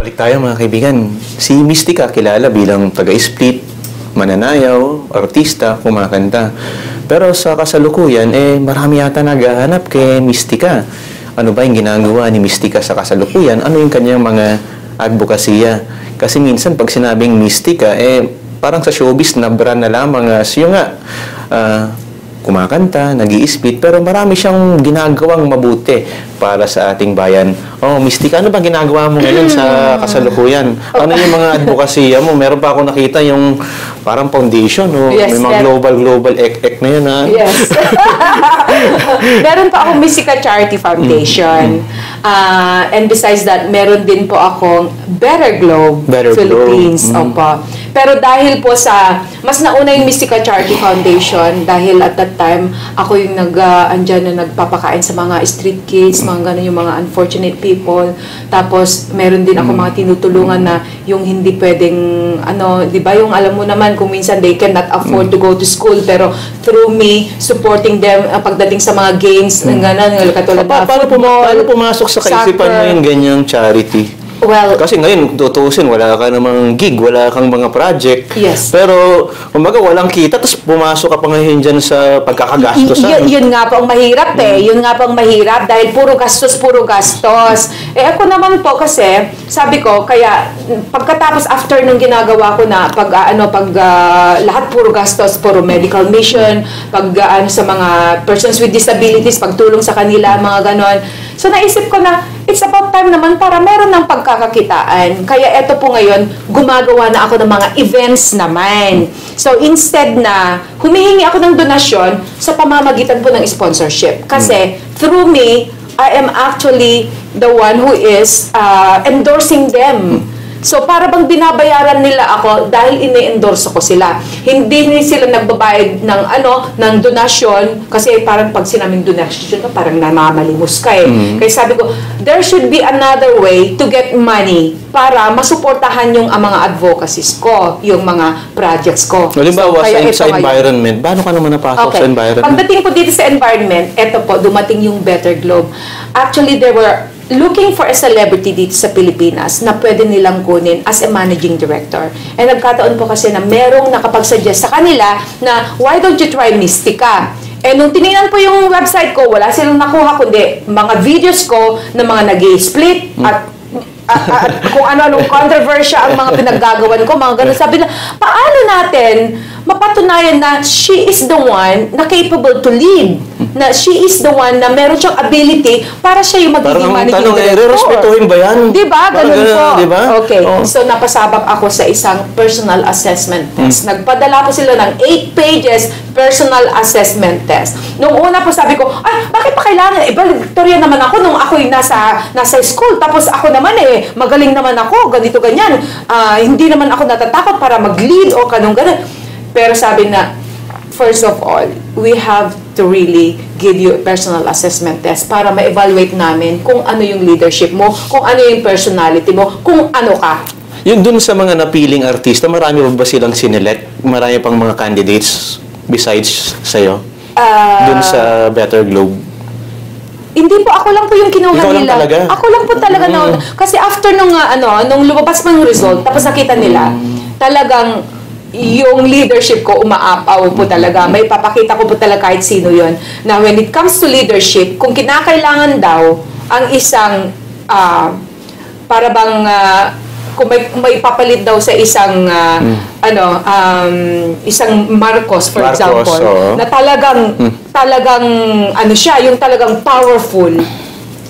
Balik tayo mga kaibigan. Si Mystica kilala bilang taga-split, mananayaw, artista, kumakanta. Pero sa kasalukuyan, marami yata naghahanap kay Mystica. Ano ba yung ginagawa ni Mystica sa kasalukuyan? Ano yung kanyang mga advokasya? Kasi minsan pag sinabing Mystica, parang sa showbiz na brand na lamang siya nga. Kumakanta, nag-i-split, pero marami siyang ginagawang mabuti para sa ating bayan. Oh, Mystica, ano ba ginagawa mo ngayon sa kasalukuyan? Ano yung mga advokasya mo? Meron pa ako nakita yung parang foundation, Yes, may mga global ek na yun, ha? Yes. Meron pa akong Mystica Charity Foundation. And besides that, meron din po akong Better Globe Philippines. Opo. Pero dahil po sa, mas nauna yung Mystica Charity Foundation, dahil at that time, ako yung andyan na nagpapakain sa mga street kids, mga ganun yung mga unfortunate people. Tapos, meron din ako mga tinutulungan na yung hindi pwedeng, di ba, yung alam mo naman, kung minsan they cannot afford to go to school, pero through me, supporting them, pagdating sa mga games, ganun, katulad na football, paano pumasok sa kaisipan mo yung ganyang charity? Well, kasi ngayon, tutusin, wala ka namang gig, wala kang mga project. Yes. Pero, kumbaga, walang kita, tapos pumasok ka pa ngayon dyan sa pagkakagastos. Yun nga po ang mahirap Yun nga po ang mahirap dahil puro gastos. Ako naman po kasi, sabi ko, kaya pagkatapos after nung ginagawa ko na lahat puro gastos, puro medical mission, sa mga persons with disabilities, pagtulong sa kanila, mga ganon. So naisip ko na, it's about time naman para meron ng pagkakakitaan. Kaya eto po ngayon, gumagawa na ako ng mga events naman. So instead na humihingi ako ng donasyon sa pamamagitan po ng sponsorship. Kasi through me, I am actually the one who is endorsing them. So, para bang binabayaran nila ako dahil ini-endorse ko sila. Hindi sila nagbabayad ng donasyon kasi parang pag sinaming donasyon ka, parang namamalimos ka Kaya sabi ko, there should be another way to get money para masuportahan yung mga advocacies ko, yung mga projects ko. Halimbawa, sa environment, paano ka naman napasok sa environment? Pagdating ko dito sa environment, eto po, dumating yung Better Globe. Actually, they were looking for a celebrity dito sa Pilipinas na pwede nilang kunin as a managing director. And nagkataon po kasi na merong nakapag-suggest sa kanila na, why don't you try Mystica? Eh, nung tinignan po yung website ko, wala silang nakuha, kundi mga videos ko na mga nag-i-split at kung ano-anong controversial ang mga pinaggagawan ko, mga ganun. Sabi na, paano natin mapatunayan na she is the one na capable to lead? Na she is the one na meron siyang ability para siya yung magiging managing director. Respetuhin ba yan? Diba? Ganun po. Diba? Okay. So, napasabak ako sa isang personal assessment test. Nagpadala po sila ng 8 pages personal assessment test. Nung una po sabi ko, bakit pa kailangan? Valedictorian naman ako nung ako'y nasa school. Tapos ako naman magaling naman ako, ganito, ganyan. Hindi naman ako natatakot para mag-lead o kanong ganun. Pero sabi na, first of all, we have to really give you a personal assessment test para ma-evaluate namin kung ano yung leadership mo, kung ano yung personality mo, kung ano ka. Yung dun sa mga napiling artista, marami ba silang sinelect? Marami pang mga candidates besides sa'yo? Dun sa Better Globe? Hindi po, ako lang po yung kinuha nila. Ako lang po talaga kasi after nung lumabas pa yung result, tapos nakita nila, talagang yung leadership ko umaapaw po talaga. May papakita ko po talaga kahit sino yon. Na when it comes to leadership, kung kinakailangan daw ang isang para bang kung may papalit daw sa isang isang Marcos for example, na talagang siya, yung talagang powerful,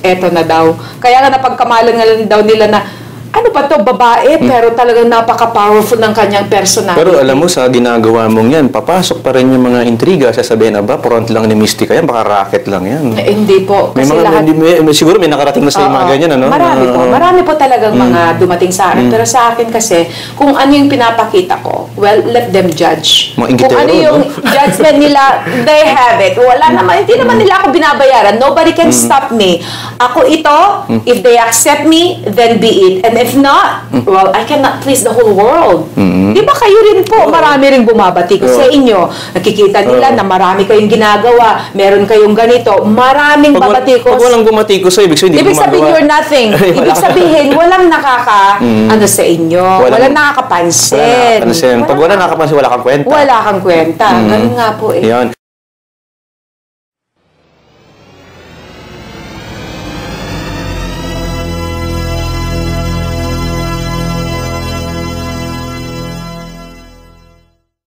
eto na daw. Kaya nga napagkamalan nga lang daw nila na ano ba to, babae, pero talagang napaka-powerful ng kanyang personality. Pero alam mo, sa ginagawa mong yan, papasok pa rin yung mga intriga. Sasabihin, front lang ni Mystica yan, baka racket lang yan. Hindi po. Kasi siguro may nakarating na sa mga ganyan, ano? Marami po talagang mga dumating sa akin. Pero sa akin kasi, kung ano yung pinapakita ko, well, let them judge. Kung ano yung judgment nila, they have it. Wala naman, hindi naman nila ako binabayaran. Nobody can stop me. Ako ito, if they accept me, then be it. And If not, well, I cannot please the whole world. Mm-hmm. Di ba kayo rin po, marami rin bumabati ko sa inyo. Nakikita nila na marami kayong ginagawa, meron kayong ganito, maraming babati ko. Pag walang bumati ko sa'yo, ibig sabihin, Ibig sabihin, you're nothing. Ibig sabihin, walang ano sa inyo. Walang nakakapansin. Pag wala nakakapansin, wala kang kwenta. Wala kang kwenta. Ganun nga po eh. Yan.